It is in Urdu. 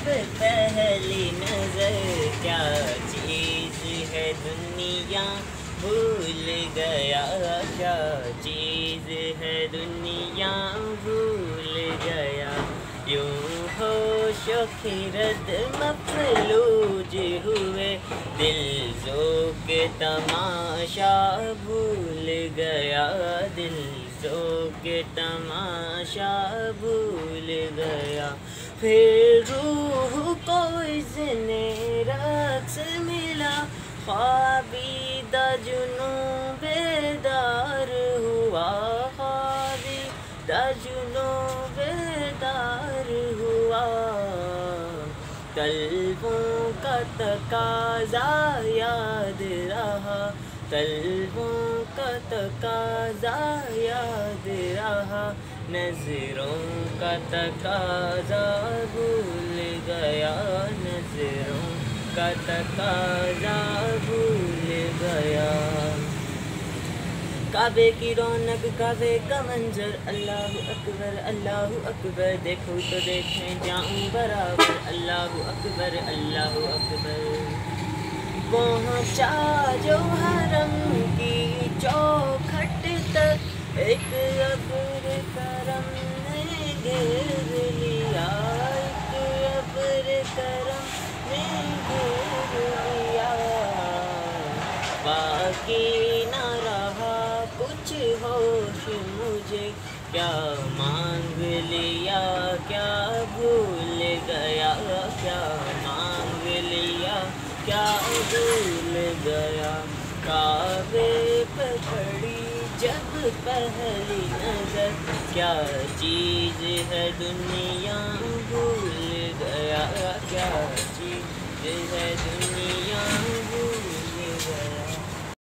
جب پہلی نظر کیا چیز ہے دنیا بھول گیا، کیا چیز ہے دنیا بھول گیا، یوں ہوش و خرد مفلوج ہوئے، دل ذوق تماشا بھول گیا، دل ذوق تماشا بھول گیا، پھر روح کو اذن رقص ملا، خوابیدہ جنوں بیدار ہوا، خوابیدہ جنوں بیدار ہوا، طلبوں کا تقاضا یاد رہا، طلبوں کا تقاضا یاد رہا، نظروں کا تقاضا بھول گیا، نظروں کا تقاضا بھول گیا، کعبے کی رونق کعبے کا منظر، اللہ اکبر، دیکھو تو دیکھیں جاؤں برابر، اللہ اکبر، پہنچا جو حرم کی چوکھٹ تک، ایک ابر کرم نے گھیر لیا، ایک ابر کرم نے گھیر لیا، باقی نہ رہا کچھ ہوش مجھے، کیا مانگ لیا کیا بھول گیا، کیا مانگ لیا کیا بھول گیا، کعبے پہ پڑی جب پہلی نظر کیا چیز ہے دنیا بھول گیا، کیا چیز ہے دنیا